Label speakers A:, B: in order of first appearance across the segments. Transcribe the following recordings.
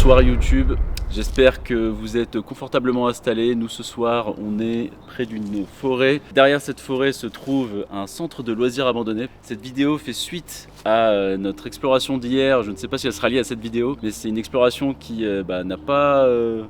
A: Bonsoir YouTube, j'espère que vous êtes confortablement installés. Nous ce soir on est près d'une forêt. Derrière cette forêt se trouve un centre de loisirs abandonné. Cette vidéo fait suite à notre exploration d'hier. Je ne sais pas si elle sera liée à cette vidéo, mais c'est une exploration qui n'a pas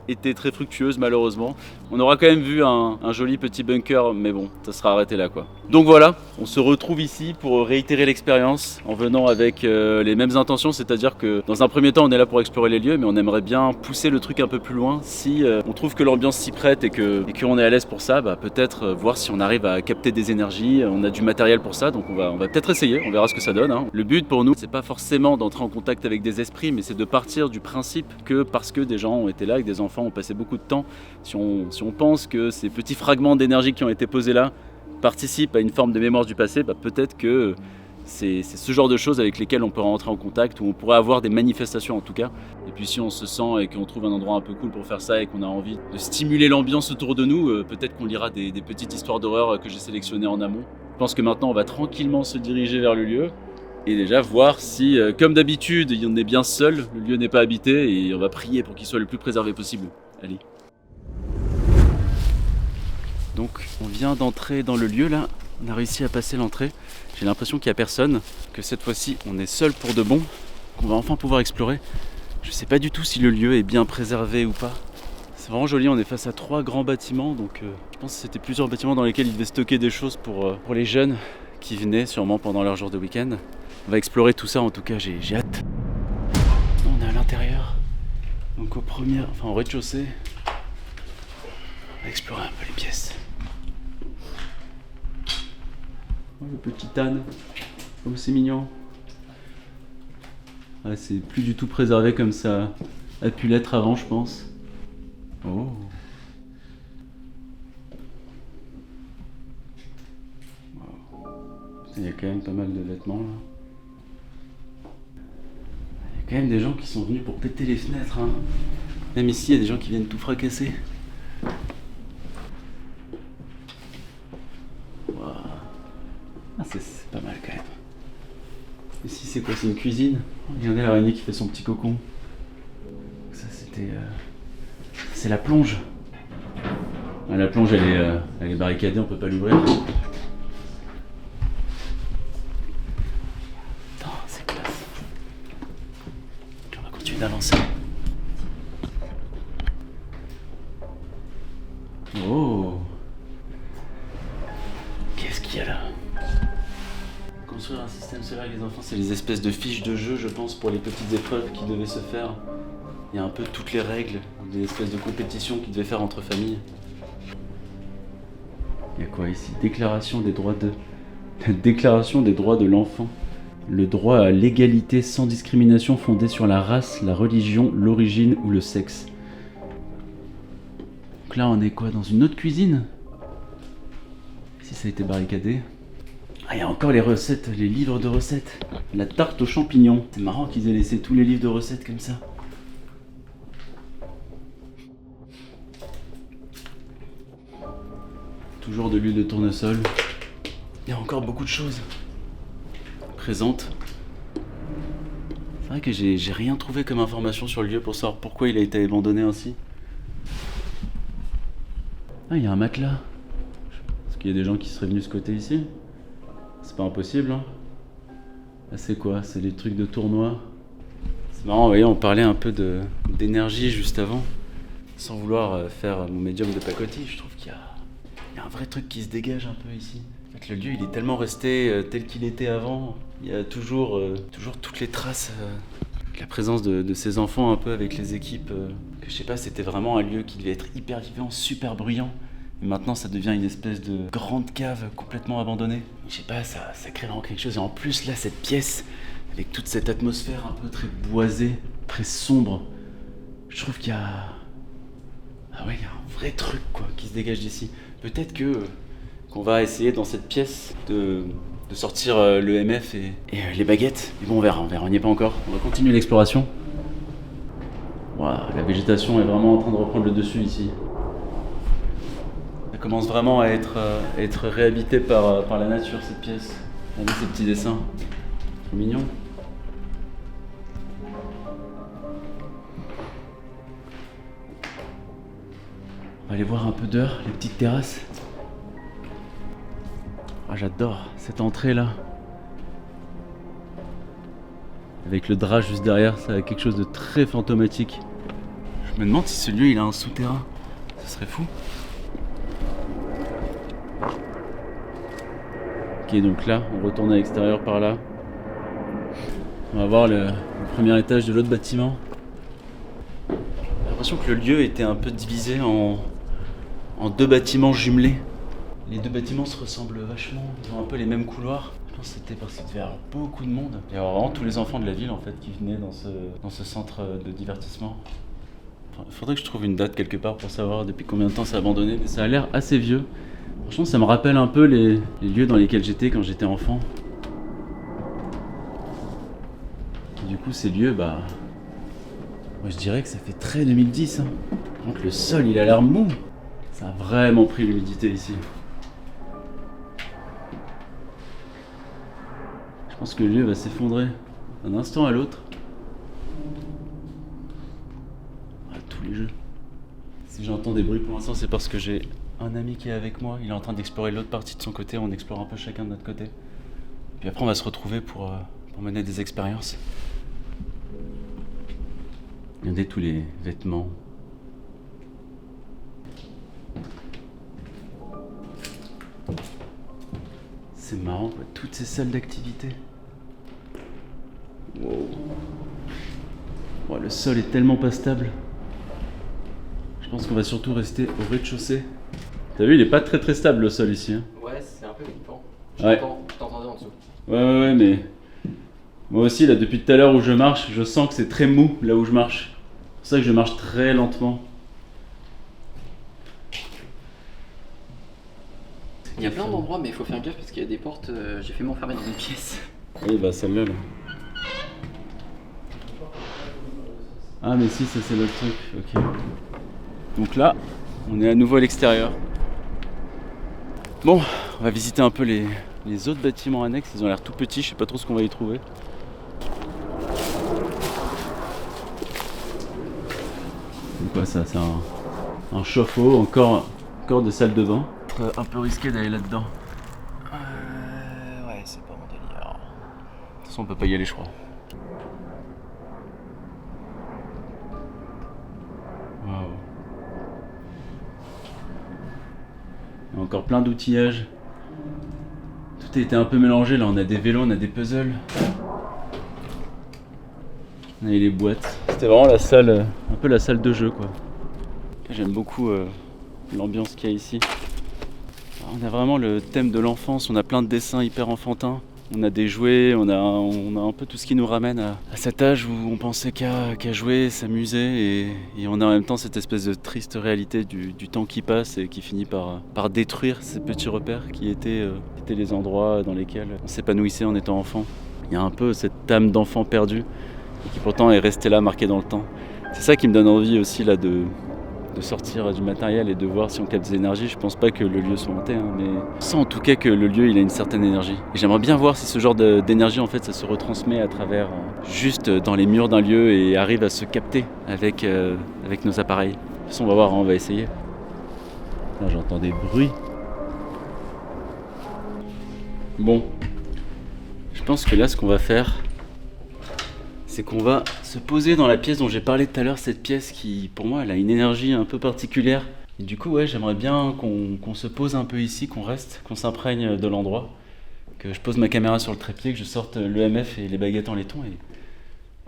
A: été très fructueuse malheureusement. On aura quand même vu un joli petit bunker, mais bon, ça sera arrêté là quoi. Donc voilà, on se retrouve ici pour réitérer l'expérience en venant avec les mêmes intentions, c'est-à-dire que dans un premier temps on est là pour explorer les lieux, mais on aimerait bien pousser le truc un peu plus loin. Si on trouve que l'ambiance s'y prête et qu'on est à l'aise pour ça, peut-être voir si on arrive à capter des énergies. On a du matériel pour ça, donc on va peut-être essayer, on verra ce que ça donne. Le but pour nous, c'est pas forcément d'entrer en contact avec des esprits, mais c'est de partir du principe que parce que des gens ont été là, que des enfants ont passé beaucoup de temps, si on pense que ces petits fragments d'énergie qui ont été posés là participent à une forme de mémoire du passé, peut-être que c'est ce genre de choses avec lesquelles on pourra entrer en contact, ou on pourrait avoir des manifestations en tout cas. Et puis si on se sent et qu'on trouve un endroit un peu cool pour faire ça et qu'on a envie de stimuler l'ambiance autour de nous, peut-être qu'on lira des petites histoires d'horreur que j'ai sélectionnées en amont. Je pense que maintenant on va tranquillement se diriger vers le lieu et déjà voir si, comme d'habitude, on est bien seul, le lieu n'est pas habité, et on va prier pour qu'il soit le plus préservé possible. Allez. Donc on vient d'entrer dans le lieu là, on a réussi à passer l'entrée. J'ai l'impression qu'il n'y a personne, que cette fois-ci on est seul pour de bon, qu'on va enfin pouvoir explorer. Je sais pas du tout si le lieu est bien préservé ou pas. C'est vraiment joli, on est face à 3 grands bâtiments, donc je pense que c'était plusieurs bâtiments dans lesquels ils devaient stocker des choses pour les jeunes qui venaient sûrement pendant leur jour de week-end. On va explorer tout ça, en tout cas j'ai hâte. On est à l'intérieur, donc au rez-de-chaussée. On va explorer un peu les pièces. Oh, le petit âne, oh c'est mignon. Ah, c'est plus du tout préservé comme ça a pu l'être avant, je pense. Oh. Wow. Il y a quand même pas mal de vêtements là. Il y a quand même des gens qui sont venus pour péter les fenêtres. Même ici, il y a des gens qui viennent tout fracasser. Ah, c'est pas mal quand même. Ici c'est quoi? C'est une cuisine. Regardez l'araignée qui fait son petit cocon. Ça c'était... C'est la plonge. Ah, la plonge elle est barricadée, on peut pas l'ouvrir. Attends, c'est classe. On va continuer d'avancer. Oh! Qu'est-ce qu'il y a là? Construire un système solaire avec les enfants, c'est les espèces de fiches de jeu, je pense, pour les petites épreuves qui devaient se faire. Il y a un peu toutes les règles, des espèces de compétitions qu'ils devaient faire entre familles. Il y a quoi ici? Déclaration des droits de l'enfant. Le droit à l'égalité sans discrimination fondée sur la race, la religion, l'origine ou le sexe. Donc là, on est quoi? Dans une autre cuisine? Si ça a été barricadé. Ah, il y a encore les recettes, les livres de recettes. La tarte aux champignons. C'est marrant qu'ils aient laissé tous les livres de recettes comme ça. Toujours de l'huile de tournesol. Il y a encore beaucoup de choses présentes. C'est vrai que j'ai rien trouvé comme information sur le lieu pour savoir pourquoi il a été abandonné ainsi. Ah, il y a un matelas. Est-ce qu'il y a des gens qui seraient venus ce côté ici? C'est pas impossible, hein. Là c'est quoi? C'est des trucs de tournoi. C'est marrant, vous voyez, on parlait un peu d'énergie juste avant. Sans vouloir faire mon médium de pacotille, je trouve qu'il y a un vrai truc qui se dégage un peu ici. En fait, le lieu il est tellement resté tel qu'il était avant. Il y a toujours toutes les traces de la présence de ces enfants un peu avec les équipes. Que je sais pas, c'était vraiment un lieu qui devait être hyper vivant, super bruyant. Et maintenant ça devient une espèce de grande cave complètement abandonnée. Je sais pas, ça crée vraiment quelque chose. Et en plus là, cette pièce, avec toute cette atmosphère un peu très boisée, très sombre, je trouve qu'il y a... Ah ouais, il y a un vrai truc quoi qui se dégage d'ici. Peut-être qu'on va essayer dans cette pièce de sortir le MF et les baguettes. Mais bon, on verra, on n'y est pas encore. On va continuer l'exploration. Waouh, la végétation est vraiment en train de reprendre le dessus ici. Ça commence vraiment à être réhabité par la nature, cette pièce. Regardez ces petits dessins. C'est mignon. On va aller voir un peu dehors, les petites terrasses. Ah, j'adore cette entrée là. Avec le drap juste derrière, ça a quelque chose de très fantomatique. Je me demande si ce lieu il a un souterrain. Ce serait fou. Ok, donc là, on retourne à l'extérieur par là. On va voir le premier étage de l'autre bâtiment. J'ai l'impression que le lieu était un peu divisé en deux bâtiments jumelés. Les deux bâtiments se ressemblent vachement, ils ont un peu les mêmes couloirs. Je pense que c'était parce qu'il devait y avoir beaucoup de monde. Il y avait vraiment tous les enfants de la ville en fait qui venaient dans ce centre de divertissement. Il faudrait que je trouve une date quelque part pour savoir depuis combien de temps c'est abandonné, mais ça a l'air assez vieux. Franchement, ça me rappelle un peu les lieux dans lesquels j'étais quand j'étais enfant. Et du coup, ces lieux, moi je dirais que ça fait très 2010. Hein. Par contre, le sol, il a l'air mou. Ça a vraiment pris l'humidité ici. Je pense que le lieu va s'effondrer d'un instant à l'autre. Ah, tous les jeux. Si j'entends des bruits pour l'instant, c'est parce que j'ai un ami qui est avec moi. Il est en train d'explorer l'autre partie de son côté. On explore un peu chacun de notre côté. Puis après, on va se retrouver pour mener des expériences. Regardez tous les vêtements. C'est marrant, quoi. Toutes ces salles d'activité. Wow. Oh, le sol est tellement pas stable. Je pense qu'on va surtout rester au rez-de-chaussée. T'as vu, il est pas très très stable le sol ici. Hein.
B: Ouais, c'est un peu flippant.
A: Ouais.
B: Je t'entendais en dessous.
A: Ouais, mais moi aussi, là, depuis tout à l'heure où je marche, je sens que c'est très mou là où je marche. C'est pour ça que je marche très lentement.
B: Il y a plein d'endroits, mais il faut faire gaffe parce qu'il y a des portes. J'ai fait m'enfermer dans une pièce.
A: Oui, bah celle-là, là. Ah, mais si, ça c'est le truc. Ok. Donc là, on est à nouveau à l'extérieur. Bon, on va visiter un peu les autres bâtiments annexes. Ils ont l'air tout petits, je sais pas trop ce qu'on va y trouver. C'est quoi ça? C'est un chauffe-eau, encore de salle de bain. Un peu risqué d'aller là-dedans.
B: Ouais, c'est pas mon délire.
A: De toute façon, on peut pas y aller, je crois. Waouh. Il y a encore plein d'outillages. Tout a été un peu mélangé. Là, on a des vélos, on a des puzzles. On a les boîtes. C'était vraiment la salle, un peu la salle de jeu, quoi. J'aime beaucoup l'ambiance qu'il y a ici. On a vraiment le thème de l'enfance. On a plein de dessins hyper enfantins. On a des jouets, on a un peu tout ce qui nous ramène à cet âge où on pensait qu'à jouer, s'amuser et on a en même temps cette espèce de triste réalité du temps qui passe et qui finit par détruire ces petits repères qui étaient les endroits dans lesquels on s'épanouissait en étant enfant. Il y a un peu cette âme d'enfant perdu et qui pourtant est restée là, marquée dans le temps. C'est ça qui me donne envie aussi là de sortir du matériel et de voir si on capte des énergies. Je pense pas que le lieu soit hanté, hein, mais je sens en tout cas que le lieu il a une certaine énergie. Et j'aimerais bien voir si ce genre d'énergie en fait ça se retransmet à travers juste dans les murs d'un lieu et arrive à se capter avec nos appareils. De toute façon on va voir, hein, on va essayer. Là j'entends des bruits. Bon, je pense que là ce qu'on va faire, c'est qu'on va se poser dans la pièce dont j'ai parlé tout à l'heure, cette pièce qui, pour moi, elle a une énergie un peu particulière. Et du coup, ouais, j'aimerais bien qu'on se pose un peu ici, qu'on reste, qu'on s'imprègne de l'endroit, que je pose ma caméra sur le trépied, que je sorte l'EMF et les baguettes en laiton, et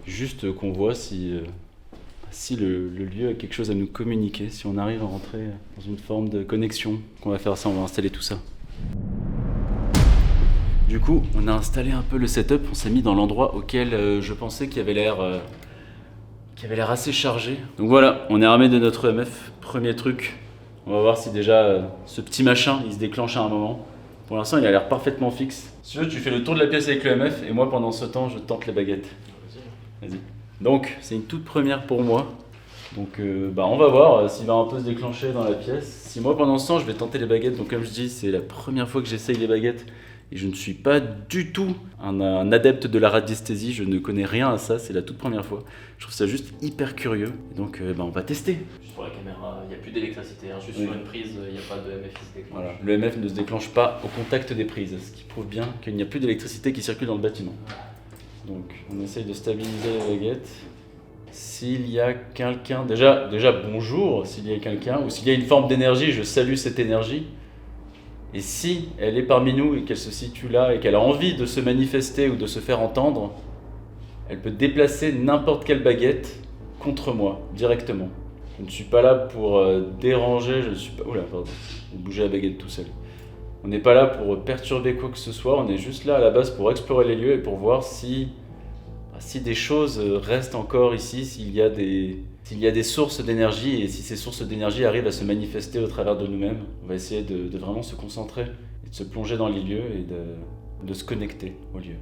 A: juste qu'on voit si le lieu a quelque chose à nous communiquer, si on arrive à rentrer dans une forme de connexion. Qu'on va faire ça, on va installer tout ça. Du coup, on a installé un peu le setup, on s'est mis dans l'endroit auquel je pensais qu'il avait l'air assez chargé. Donc voilà, on est armé de notre EMF, premier truc. On va voir si déjà ce petit machin, il se déclenche à un moment. Pour l'instant, il a l'air parfaitement fixe. Si tu veux, tu fais le tour de la pièce avec l'EMF et moi, pendant ce temps, je tente les baguettes. Vas-y. Donc, c'est une toute première pour moi. Donc, on va voir s'il va un peu se déclencher dans la pièce. Si moi, pendant ce temps, je vais tenter les baguettes. Donc, comme je dis, c'est la première fois que j'essaye les baguettes. Et je ne suis pas du tout un adepte de la radiesthésie, je ne connais rien à ça, c'est la toute première fois. Je trouve ça juste hyper curieux. Et donc on va tester.
B: Juste pour la caméra, il n'y a plus d'électricité, hein. Juste sur une prise, il n'y a pas de MF qui se déclenche.
A: Voilà. Le MF ne se déclenche pas au contact des prises, ce qui prouve bien qu'il n'y a plus d'électricité qui circule dans le bâtiment. Donc on essaye de stabiliser la baguette. S'il y a quelqu'un, déjà bonjour, s'il y a quelqu'un, ou s'il y a une forme d'énergie, je salue cette énergie. Et si elle est parmi nous et qu'elle se situe là et qu'elle a envie de se manifester ou de se faire entendre, elle peut déplacer n'importe quelle baguette contre moi, directement. Je ne suis pas là pour déranger, je ne suis pas... Oula, pardon, j'ai bougé la baguette tout seul. On n'est pas là pour perturber quoi que ce soit, on est juste là à la base pour explorer les lieux et pour voir si des choses restent encore ici, s'il y a des sources d'énergie et si ces sources d'énergie arrivent à se manifester au travers de nous-mêmes. On va essayer de vraiment se concentrer et de se plonger dans les lieux et de se connecter aux lieux.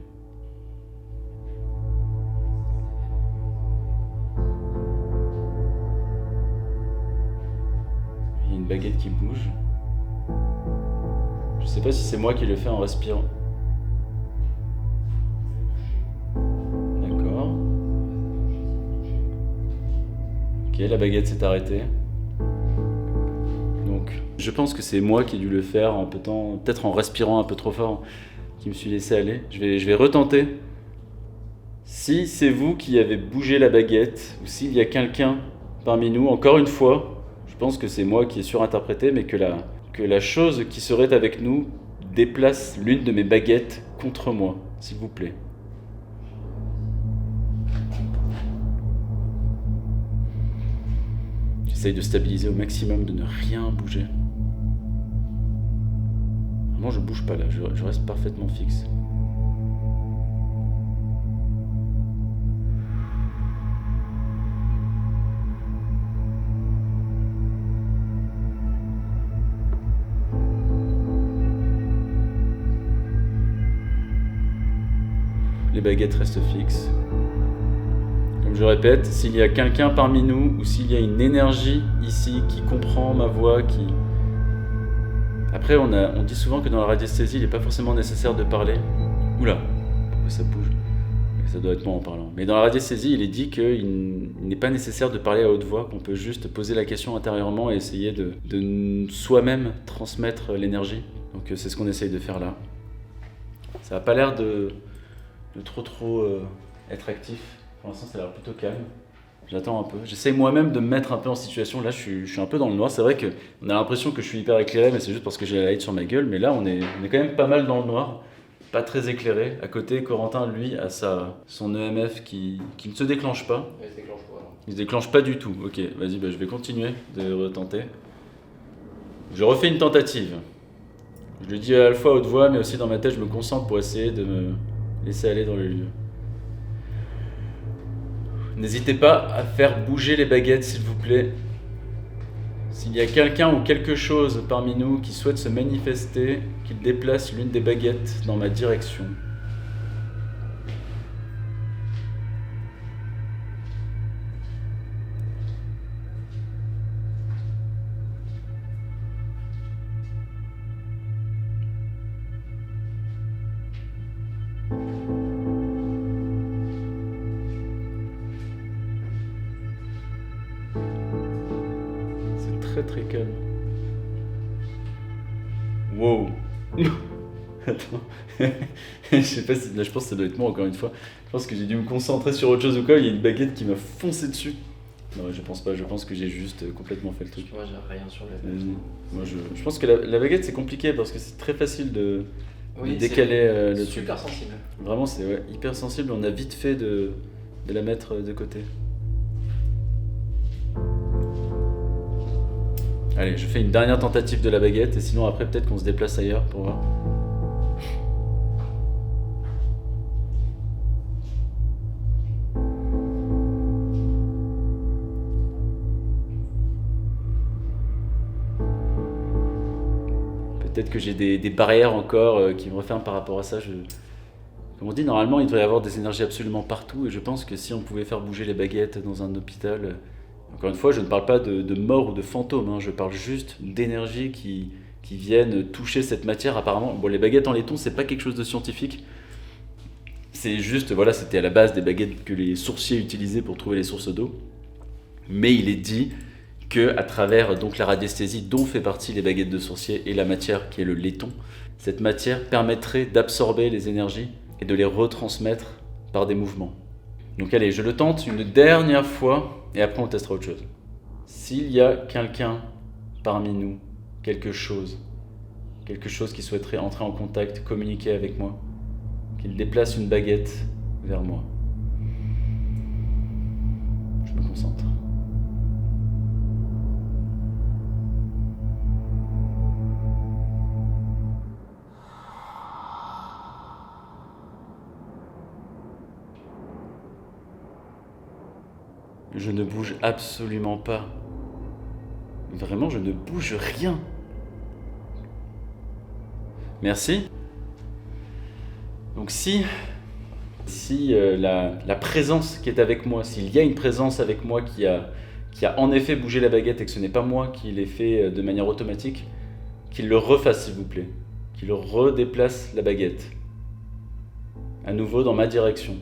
A: Il y a une baguette qui bouge. Je sais pas si c'est moi qui le fais en respirant. Ok, la baguette s'est arrêtée. Donc, je pense que c'est moi qui ai dû le faire en peut-être en respirant un peu trop fort, qui me suis laissé aller. Je vais retenter. Si c'est vous qui avez bougé la baguette, ou s'il y a quelqu'un parmi nous, encore une fois, je pense que c'est moi qui ai surinterprété, mais que la chose qui serait avec nous déplace l'une de mes baguettes contre moi, s'il vous plaît. J'essaye de stabiliser au maximum, de ne rien bouger. Vraiment, je bouge pas là, je reste parfaitement fixe. Les baguettes restent fixes. Comme je répète, s'il y a quelqu'un parmi nous ou s'il y a une énergie ici qui comprend ma voix, qui... Après, on dit souvent que dans la radiesthésie, il n'est pas forcément nécessaire de parler. Oula, pourquoi ça bouge? Ça doit être moi en parlant. Mais dans la radiesthésie, il est dit qu'il n'est pas nécessaire de parler à haute voix, qu'on peut juste poser la question intérieurement et essayer de soi-même transmettre l'énergie. Donc c'est ce qu'on essaye de faire là. Ça n'a pas l'air de trop être actif. Pour l'instant, ça a l'air plutôt calme. J'attends un peu. J'essaie moi-même de me mettre un peu en situation. Là, je suis un peu dans le noir. C'est vrai qu'on a l'impression que je suis hyper éclairé, mais c'est juste parce que j'ai la light sur ma gueule. Mais là, on est quand même pas mal dans le noir. Pas très éclairé. À côté, Corentin, lui, a son EMF qui ne se déclenche pas.
B: Il se déclenche pas, non.
A: Il se déclenche pas du tout. Ok, vas-y, je vais continuer de retenter. Je refais une tentative. Je le dis à la fois à haute voix, mais aussi dans ma tête, je me concentre pour essayer de me laisser aller dans le lieu. N'hésitez pas à faire bouger les baguettes, s'il vous plaît. S'il y a quelqu'un ou quelque chose parmi nous qui souhaite se manifester, qu'il déplace l'une des baguettes dans ma direction. Très calme. Wow. Attends. Je sais pas si... Là, je pense que ça doit être moi encore une fois. Je pense que j'ai dû me concentrer sur autre chose ou quoi. Il y a une baguette qui m'a foncé dessus. Non, je pense pas. Je pense que j'ai juste complètement fait le truc.
B: Moi, j'ai rien sur la baguette.
A: Moi, je pense que la baguette, c'est compliqué parce que c'est très facile de décaler le truc.
B: Super sensible.
A: Vraiment, c'est hyper sensible. On a vite fait de la mettre de côté. Allez, je fais une dernière tentative de la baguette et sinon après peut-être qu'on se déplace ailleurs pour voir. Peut-être que j'ai des barrières encore qui me referment par rapport à ça. Comme on dit, normalement il devrait y avoir des énergies absolument partout et je pense que si on pouvait faire bouger les baguettes dans un hôpital... Encore une fois, je ne parle pas de mort ou de fantôme, hein, je parle juste d'énergie qui qui viennent toucher cette matière apparemment. Bon, les baguettes en laiton, c'est pas quelque chose de scientifique. C'est juste, voilà, c'était à la base des baguettes que les sourciers utilisaient pour trouver les sources d'eau. Mais il est dit que à travers donc la radiesthésie dont fait partie les baguettes de sourcier et la matière qui est le laiton, cette matière permettrait d'absorber les énergies et de les retransmettre par des mouvements. Donc allez, je le tente une dernière fois et après on testera autre chose. S'il y a quelqu'un parmi nous, quelque chose qui souhaiterait entrer en contact, communiquer avec moi, qu'il déplace une baguette vers moi. Je me concentre. Je ne bouge absolument pas. Vraiment, je ne bouge rien. Merci. Donc si la présence qui est avec moi, s'il y a une présence avec moi qui a en effet bougé la baguette et que ce n'est pas moi qui l'ai fait de manière automatique, qu'il le refasse s'il vous plaît, qu'il redéplace la baguette à nouveau dans ma direction.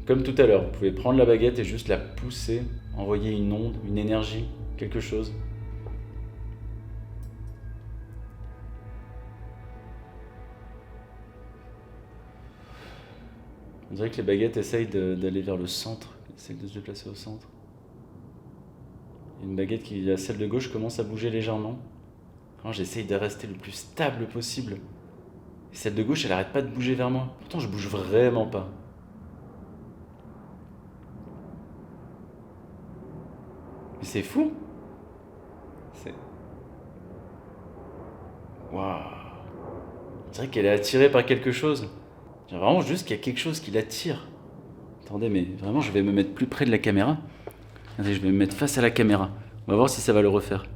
A: Comme tout à l'heure, vous pouvez prendre la baguette et juste la pousser, envoyer une onde, une énergie, quelque chose. On dirait que les baguettes essayent d'aller vers le centre, essayent de se déplacer au centre. Une baguette qui, la celle de gauche, commence à bouger légèrement. Alors j'essaye de rester le plus stable possible. Et celle de gauche, elle n'arrête pas de bouger vers moi. Pourtant, je bouge vraiment pas. Mais c'est fou. Waouh. On dirait qu'elle est attirée par quelque chose. J'ai vraiment juste qu'il y a quelque chose qui l'attire. Attendez, mais vraiment, je vais me mettre plus près de la caméra. Attendez, je vais me mettre face à la caméra. On va voir si ça va le refaire.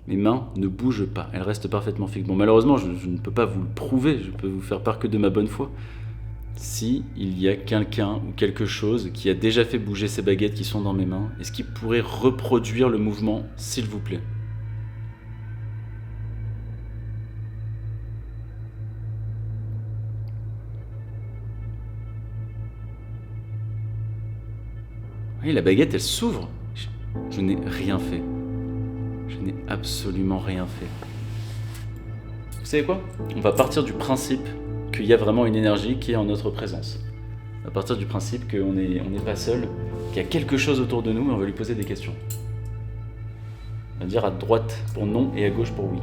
A: Mes mains ne bougent pas, elles restent parfaitement fixes. Bon, malheureusement, je ne peux pas vous le prouver, je peux vous faire part que de ma bonne foi. Si il y a quelqu'un ou quelque chose qui a déjà fait bouger ces baguettes qui sont dans mes mains, est-ce qu'il pourrait reproduire le mouvement, s'il vous plaît ? Oui, la baguette, elle s'ouvre. Je n'ai rien fait. Je n'ai absolument rien fait. Vous savez quoi ? On va partir du principe qu'il y a vraiment une énergie qui est en notre présence. On va partir du principe qu'on n'est pas seul, qu'il y a quelque chose autour de nous et on va lui poser des questions. On va dire à droite pour non et à gauche pour oui.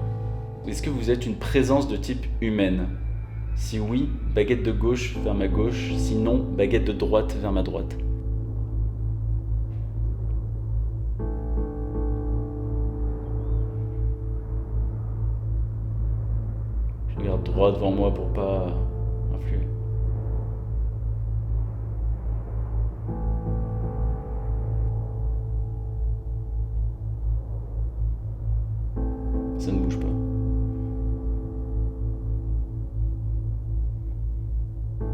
A: Est-ce que vous êtes une présence de type humaine ? Si oui, baguette de gauche vers ma gauche. Si non, baguette de droite vers ma droite. Je regarde droit devant moi pour pas influer. Ça ne bouge pas.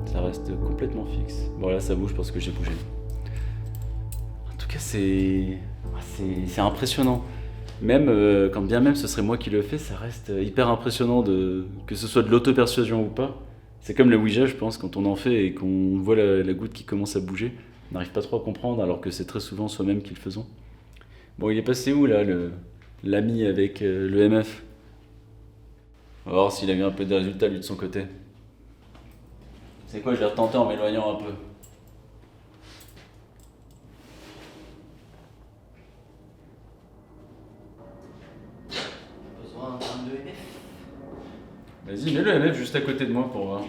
A: Ça reste complètement fixe. Bon là ça bouge parce que j'ai bougé. En tout cas c'est impressionnant. Même quand bien même ce serait moi qui le fais, ça reste hyper impressionnant que ce soit de l'auto-persuasion ou pas. C'est comme le Ouija, je pense, quand on en fait et qu'on voit la goutte qui commence à bouger, on n'arrive pas trop à comprendre alors que c'est très souvent soi-même qui le faisons. Bon, il est passé où là, l'ami avec le MF ? On va voir s'il a eu un peu de résultats lui de son côté. C'est quoi, je vais retenter en m'éloignant un peu. Vas-y, mets le MF juste à côté de moi pour voir.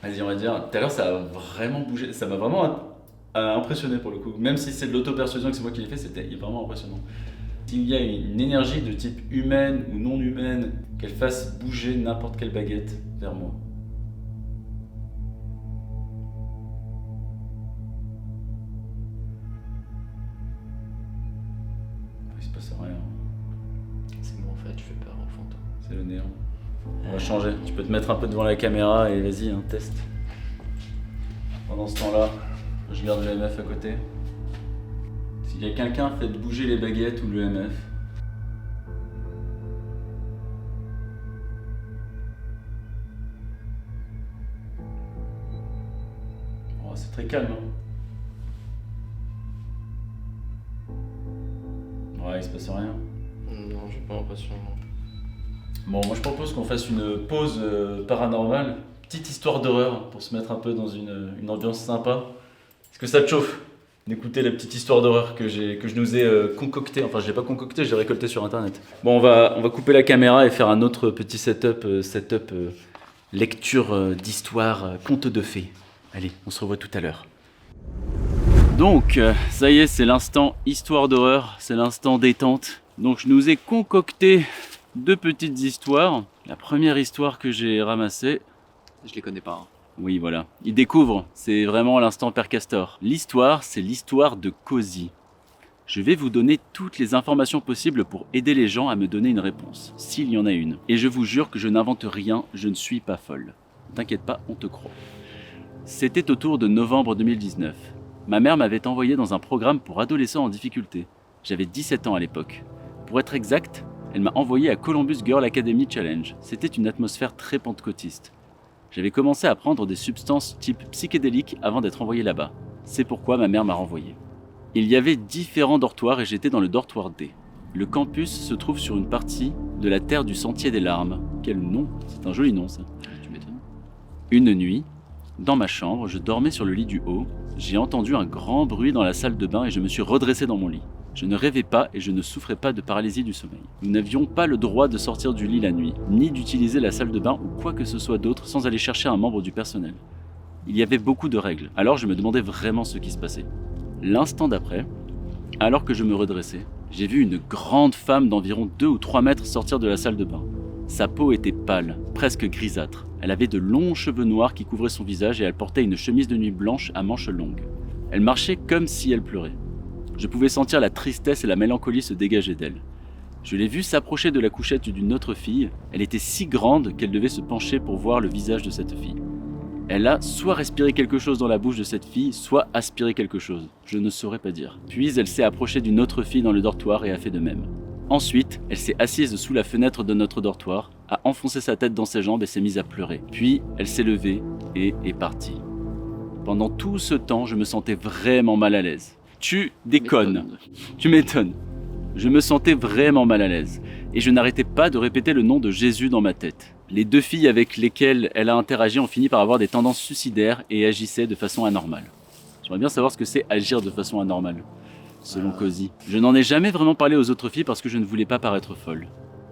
A: Vas-y, on va dire. Tout à l'heure, ça a vraiment bougé. Ça m'a vraiment impressionné pour le coup. Même si c'est de l'auto-persuasion que c'est moi qui l'ai fait, c'était vraiment impressionnant. S'il y a une énergie de type humaine ou non humaine, qu'elle fasse bouger n'importe quelle baguette vers moi. Il se passe rien.
B: C'est moi en fait, je fais peur aux fantômes.
A: C'est le néant. On va changer. Tu peux te mettre un peu devant la caméra et vas-y, hein, teste. Pendant ce temps-là, je garde le MF à côté. S'il y a quelqu'un, faites bouger les baguettes ou le MF. c'est très calme. Ouais, il se passe rien.
B: Non, j'ai pas l'impression.
A: Bon, moi je propose qu'on fasse une pause paranormale, petite histoire d'horreur pour se mettre un peu dans une ambiance sympa. Est-ce que ça te chauffe d'écouter la petite histoire d'horreur que je nous ai concoctée? Enfin, je l'ai pas concoctée, je l'ai récoltée sur internet. Bon, on va couper la caméra et faire un autre petit setup, lecture d'histoire, conte de fées. Allez, on se revoit tout à l'heure. Donc, ça y est, c'est l'instant histoire d'horreur, c'est l'instant détente. Donc, je nous ai concocté 2 petites histoires. La première histoire que j'ai ramassée,
B: Je les connais pas. Hein.
A: oui voilà, il découvre, c'est vraiment l'instant Père Castor. L'histoire, c'est l'histoire de Cozy. Je vais vous donner toutes les informations possibles pour aider les gens à me donner une réponse, s'il y en a une. Et je vous jure que je n'invente rien, je ne suis pas folle. T'inquiète pas, on te croit. C'était autour de novembre 2019. Ma mère m'avait envoyé dans un programme pour adolescents en difficulté. J'avais 17 ans à l'époque. Pour être exact, elle m'a envoyé à Columbus Girl Academy Challenge. C'était une atmosphère très pentecôtiste. J'avais commencé à prendre des substances type psychédéliques avant d'être envoyé là-bas. C'est pourquoi ma mère m'a renvoyé. Il y avait différents dortoirs et j'étais dans le dortoir D. Le campus se trouve sur une partie de la terre du Sentier des Larmes. Quel nom, c'est un joli nom ça.
B: Tu m'étonnes.
A: Une nuit, dans ma chambre, je dormais sur le lit du haut. J'ai entendu un grand bruit dans la salle de bain et je me suis redressé dans mon lit. Je ne rêvais pas et je ne souffrais pas de paralysie du sommeil. Nous n'avions pas le droit de sortir du lit la nuit, ni d'utiliser la salle de bain ou quoi que ce soit d'autre sans aller chercher un membre du personnel. Il y avait beaucoup de règles, alors je me demandais vraiment ce qui se passait. L'instant d'après, alors que je me redressais, j'ai vu une grande femme d'environ 2 ou 3 mètres sortir de la salle de bain. Sa peau était pâle, presque grisâtre. Elle avait de longs cheveux noirs qui couvraient son visage et elle portait une chemise de nuit blanche à manches longues. Elle marchait comme si elle pleurait. Je pouvais sentir la tristesse et la mélancolie se dégager d'elle. Je l'ai vue s'approcher de la couchette d'une autre fille. Elle était si grande qu'elle devait se pencher pour voir le visage de cette fille. Elle a soit respiré quelque chose dans la bouche de cette fille, soit aspiré quelque chose. Je ne saurais pas dire. Puis elle s'est approchée d'une autre fille dans le dortoir et a fait de même. Ensuite, elle s'est assise sous la fenêtre de notre dortoir, a enfoncé sa tête dans ses jambes et s'est mise à pleurer. Puis, elle s'est levée et est partie. Pendant tout ce temps, je me sentais vraiment mal à l'aise. Tu déconnes. Tu m'étonnes. Je me sentais vraiment mal à l'aise. Et je n'arrêtais pas de répéter le nom de Jésus dans ma tête. Les 2 filles avec lesquelles elle a interagi ont fini par avoir des tendances suicidaires et agissaient de façon anormale. J'aimerais bien savoir ce que c'est agir de façon anormale, selon Cozy. Je n'en ai jamais vraiment parlé aux autres filles parce que je ne voulais pas paraître folle.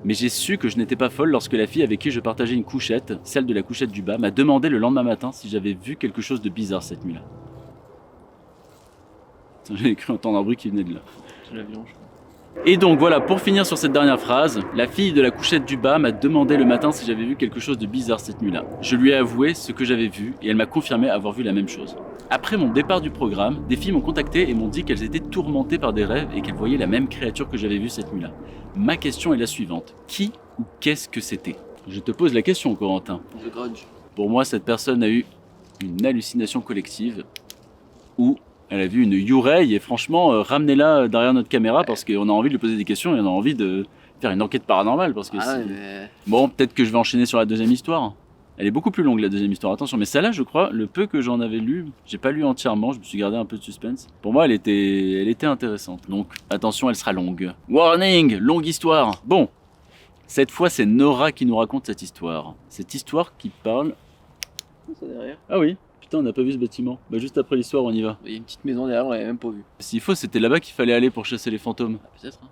A: Mais j'ai su que je n'étais pas folle lorsque la fille avec qui je partageais une couchette, celle de la couchette du bas, m'a demandé le lendemain matin si j'avais vu quelque chose de bizarre cette nuit-là. J'ai cru entendre un bruit qui venait de là.
B: C'est l'avion, je crois.
A: Et donc voilà, pour finir sur cette dernière phrase, la fille de la couchette du bas m'a demandé le matin si j'avais vu quelque chose de bizarre cette nuit-là. Je lui ai avoué ce que j'avais vu et elle m'a confirmé avoir vu la même chose. Après mon départ du programme, des filles m'ont contacté et m'ont dit qu'elles étaient tourmentées par des rêves et qu'elles voyaient la même créature que j'avais vue cette nuit-là. Ma question est la suivante. Qui ou qu'est-ce que c'était? Je te pose la question, Corentin.
B: The Grudge.
A: Pour moi, cette personne a eu une hallucination collective ou elle a vu une youreille et franchement, ramenez-la derrière notre caméra parce qu'on a envie de lui poser des questions et on a envie de faire une enquête paranormale. Parce que Bon, peut-être que je vais enchaîner sur la deuxième histoire. Elle est beaucoup plus longue la deuxième histoire, attention. Mais celle-là, je crois, le peu que j'en avais lu, j'ai pas lu entièrement, je me suis gardé un peu de suspense. Pour moi, elle était intéressante. Donc, attention, elle sera longue. Warning, longue histoire. Bon, cette fois, c'est Nora qui nous raconte cette histoire. Cette histoire qui parle...
B: C'est derrière.
A: Ah oui. Putain, on n'a pas vu ce bâtiment. Bah juste après l'histoire, on y va.
B: Il y a une petite maison derrière, on l'avait même pas vue.
A: S'il faut, c'était là-bas qu'il fallait aller pour chasser les fantômes.
B: Ah, peut-être. Hein.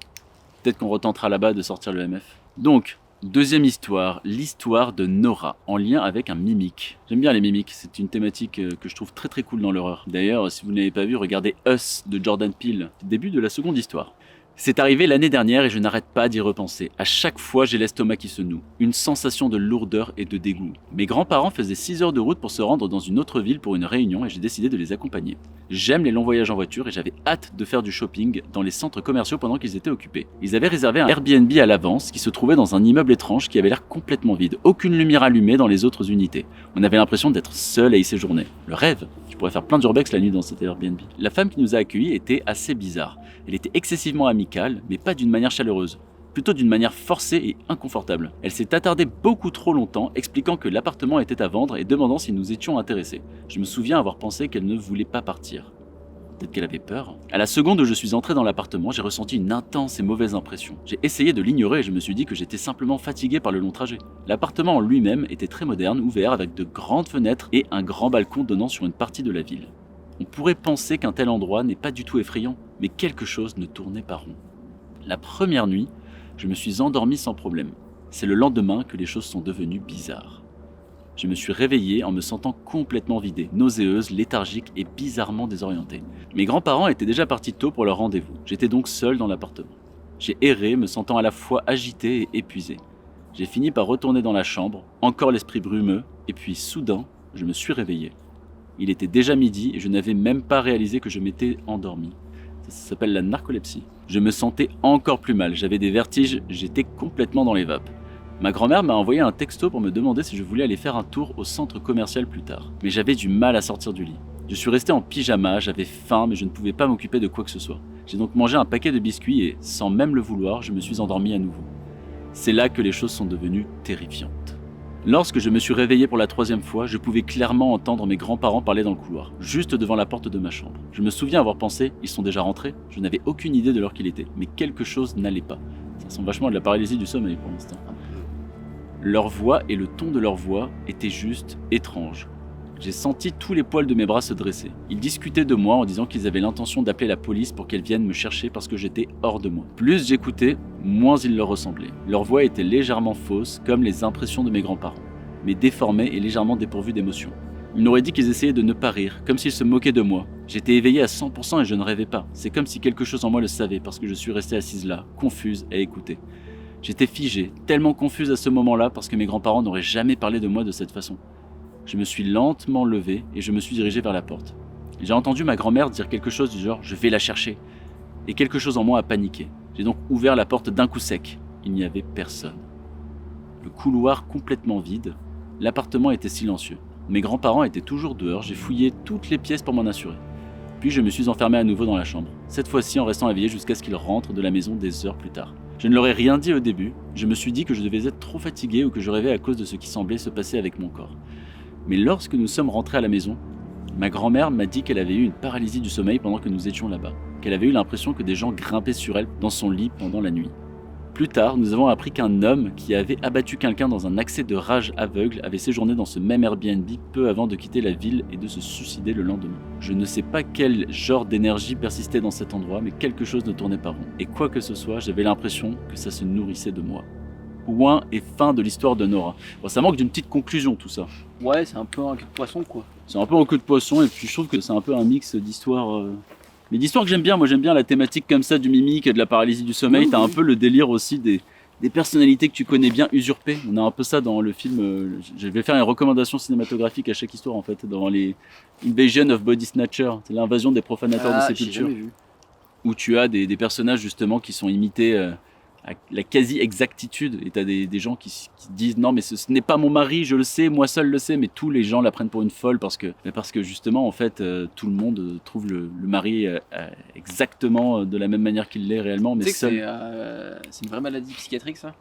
A: Peut-être qu'on retentera là-bas de sortir le MF. Donc, deuxième histoire, l'histoire de Nora, en lien avec un mimique. J'aime bien les mimiques, c'est une thématique que je trouve très très cool dans l'horreur. D'ailleurs, si vous ne l'avez pas vu, regardez Us de Jordan Peele, début de la seconde histoire. C'est arrivé l'année dernière et je n'arrête pas d'y repenser. À chaque fois, j'ai l'estomac qui se noue. Une sensation de lourdeur et de dégoût. Mes grands-parents faisaient 6 heures de route pour se rendre dans une autre ville pour une réunion et j'ai décidé de les accompagner. J'aime les longs voyages en voiture et j'avais hâte de faire du shopping dans les centres commerciaux pendant qu'ils étaient occupés. Ils avaient réservé un Airbnb à l'avance qui se trouvait dans un immeuble étrange qui avait l'air complètement vide. Aucune lumière allumée dans les autres unités. On avait l'impression d'être seul à y séjourner. Le rêve. Je pourrais faire plein d'urbex la nuit dans cet Airbnb. La femme qui nous a accueillis était assez bizarre. Elle était excessivement amicale, mais pas d'une manière chaleureuse. plutôt d'une manière forcée et inconfortable. Elle s'est attardée beaucoup trop longtemps, expliquant que l'appartement était à vendre et demandant si nous étions intéressés. Je me souviens avoir pensé qu'elle ne voulait pas partir. Peut-être qu'elle avait peur. À la seconde où je suis entré dans l'appartement, j'ai ressenti une intense et mauvaise impression. J'ai essayé de l'ignorer et je me suis dit que j'étais simplement fatigué par le long trajet. L'appartement en lui-même était très moderne, ouvert avec de grandes fenêtres et un grand balcon donnant sur une partie de la ville. On pourrait penser qu'un tel endroit n'est pas du tout effrayant, mais quelque chose ne tournait pas rond. La première nuit, je me suis endormi sans problème. C'est le lendemain que les choses sont devenues bizarres. Je me suis réveillé en me sentant complètement vidé, nauséeuse, léthargique et bizarrement désorienté. Mes grands-parents étaient déjà partis tôt pour leur rendez-vous. J'étais donc seul dans l'appartement. J'ai erré, me sentant à la fois agité et épuisé. J'ai fini par retourner dans la chambre, encore l'esprit brumeux, et puis soudain, je me suis réveillé. Il était déjà midi et je n'avais même pas réalisé que je m'étais endormi. Ça s'appelle la narcolepsie. Je me sentais encore plus mal, j'avais des vertiges, j'étais complètement dans les vapes. Ma grand-mère m'a envoyé un texto pour me demander si je voulais aller faire un tour au centre commercial plus tard. Mais j'avais du mal à sortir du lit. Je suis resté en pyjama, j'avais faim mais je ne pouvais pas m'occuper de quoi que ce soit. J'ai donc mangé un paquet de biscuits et, sans même le vouloir, je me suis endormi à nouveau. C'est là que les choses sont devenues terrifiantes. Lorsque je me suis réveillé pour la 3e fois, je pouvais clairement entendre mes grands-parents parler dans le couloir, juste devant la porte de ma chambre. Je me souviens avoir pensé, ils sont déjà rentrés? Je n'avais aucune idée de l'heure qu'il était, mais quelque chose n'allait pas. Ça ressemble vachement à de la paralysie du sommeil pour l'instant. Leur voix et le ton de leur voix étaient juste étranges. J'ai senti tous les poils de mes bras se dresser. Ils discutaient de moi en disant qu'ils avaient l'intention d'appeler la police pour qu'elle vienne me chercher parce que j'étais hors de moi. Plus j'écoutais, moins ils leur ressemblaient. Leur voix était légèrement fausse, comme les impressions de mes grands-parents, mais déformée et légèrement dépourvue d'émotion. Ils m'auraient dit qu'ils essayaient de ne pas rire, comme s'ils se moquaient de moi. J'étais éveillé à 100% et je ne rêvais pas. C'est comme si quelque chose en moi le savait parce que je suis restée assise là, confuse à écouter. J'étais figée, tellement confuse à ce moment-là parce que mes grands-parents n'auraient jamais parlé de moi de cette façon. Je me suis lentement levé et je me suis dirigé vers la porte. J'ai entendu ma grand-mère dire quelque chose du genre « je vais la chercher ». Et quelque chose en moi a paniqué. J'ai donc ouvert la porte d'un coup sec. Il n'y avait personne. Le couloir complètement vide, l'appartement était silencieux. Mes grands-parents étaient toujours dehors, j'ai fouillé toutes les pièces pour m'en assurer. Puis je me suis enfermé à nouveau dans la chambre, cette fois-ci en restant éveillé jusqu'à ce qu'ils rentrent de la maison des heures plus tard. Je ne leur ai rien dit au début, je me suis dit que je devais être trop fatigué ou que je rêvais à cause de ce qui semblait se passer avec mon corps. Mais lorsque nous sommes rentrés à la maison, ma grand-mère m'a dit qu'elle avait eu une paralysie du sommeil pendant que nous étions là-bas, qu'elle avait eu l'impression que des gens grimpaient sur elle dans son lit pendant la nuit. Plus tard, nous avons appris qu'un homme qui avait abattu quelqu'un dans un accès de rage aveugle avait séjourné dans ce même Airbnb peu avant de quitter la ville et de se suicider le lendemain. Je ne sais pas quel genre d'énergie persistait dans cet endroit, mais quelque chose ne tournait pas rond. Et quoi que ce soit, j'avais l'impression que ça se nourrissait de moi. Point et fin de l'histoire de Nora. Bon, ça manque d'une petite conclusion tout ça.
B: Ouais, c'est un peu un queue de poisson quoi.
A: C'est un peu un queue de poisson et puis je trouve que c'est un peu un mix d'histoires... Mais d'histoires que j'aime bien, moi j'aime bien la thématique comme ça du mimique et de la paralysie du sommeil. T'as un peu le délire aussi des personnalités que tu connais bien usurpées. On a un peu ça dans le film, je vais faire une recommandation cinématographique à chaque histoire en fait, dans les Invasion of Body Snatcher, c'est l'invasion des profanateurs de sépulture. Où tu as des personnages justement qui sont imités à la quasi-exactitude et t'as des gens qui disent non mais ce n'est pas mon mari, je le sais, moi seul le sais, mais tous les gens la prennent pour une folle parce que justement en fait tout le monde trouve le mari exactement de la même manière qu'il l'est réellement, mais seul.
B: C'est une vraie maladie psychiatrique ça.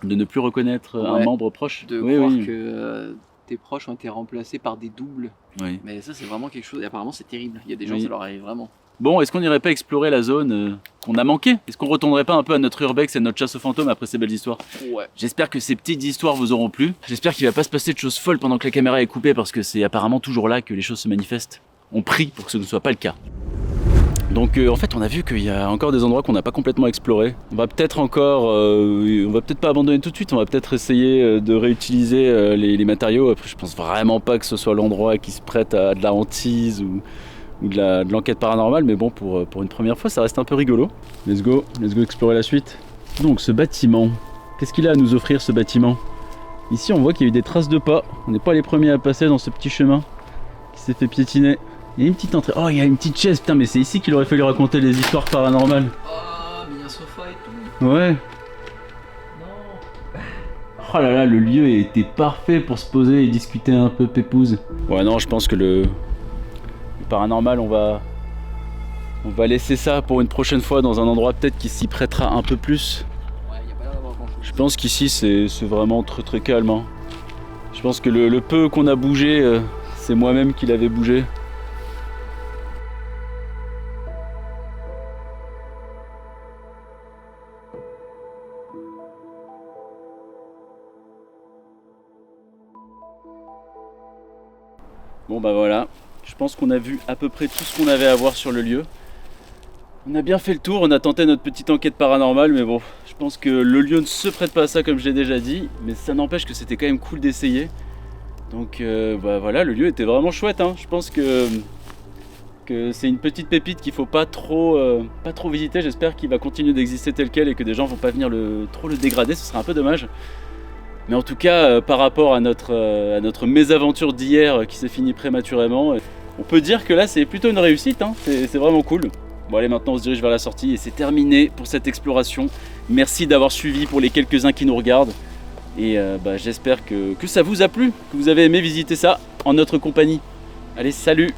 A: De ne plus reconnaître un membre proche.
B: De croire que tes proches ont été remplacés par des doubles.
A: Oui.
B: Mais ça c'est vraiment quelque chose, et apparemment c'est terrible, il y a des gens ça leur arrive vraiment.
A: Bon, est-ce qu'on n'irait pas explorer la zone qu'on a manqué? Est-ce qu'on retournerait pas un peu à notre urbex et notre chasse aux fantômes après ces belles histoires?
B: Ouais.
A: J'espère que ces petites histoires vous auront plu. J'espère qu'il va pas se passer de choses folles pendant que la caméra est coupée parce que c'est apparemment toujours là que les choses se manifestent. On prie pour que ce ne soit pas le cas. Donc en fait on a vu qu'il y a encore des endroits qu'on n'a pas complètement explorés. On va peut-être pas abandonner tout de suite, on va peut-être essayer de réutiliser les matériaux. Après je pense vraiment pas que ce soit l'endroit qui se prête à de la hantise ou de l'enquête paranormale, mais bon pour une première fois ça reste un peu rigolo. Let's go explorer la suite. Donc ce bâtiment, qu'est-ce qu'il a à nous offrir ce bâtiment? Ici on voit qu'il y a eu des traces de pas, on n'est pas les premiers à passer dans ce petit chemin qui s'est fait piétiner. Il y a une petite entrée, oh il y a une petite chaise, putain mais c'est ici qu'il aurait fallu raconter les histoires paranormales.
B: Oh mais il y a un sofa et tout.
A: Ouais.
B: Non.
A: Oh là là, le lieu était parfait pour se poser et discuter un peu pépouze. Ouais non, je pense que le paranormal on va laisser ça pour une prochaine fois dans un endroit peut-être qui s'y prêtera un peu plus.
B: Ouais, il y a
A: Je pense qu'ici c'est vraiment très calme. Hein. Je pense que le peu qu'on a bougé, c'est moi-même qui l'avais bougé. Bon bah voilà, je pense qu'on a vu à peu près tout ce qu'on avait à voir sur le lieu. On a bien fait le tour, on a tenté notre petite enquête paranormale, mais bon, je pense que le lieu ne se prête pas à ça comme je l'ai déjà dit, mais ça n'empêche que c'était quand même cool d'essayer. Donc bah voilà, le lieu était vraiment chouette, hein. Je pense que c'est une petite pépite qu'il faut pas trop visiter. J'espère qu'il va continuer d'exister tel quel et que des gens vont pas venir trop le dégrader, ce serait un peu dommage. Mais en tout cas, par rapport à notre mésaventure d'hier qui s'est finie prématurément, on peut dire que là c'est plutôt une réussite, hein. C'est vraiment cool. Bon allez, maintenant on se dirige vers la sortie et c'est terminé pour cette exploration. Merci d'avoir suivi pour les quelques-uns qui nous regardent. Et bah, j'espère que ça vous a plu, que vous avez aimé visiter ça en notre compagnie. Allez, salut!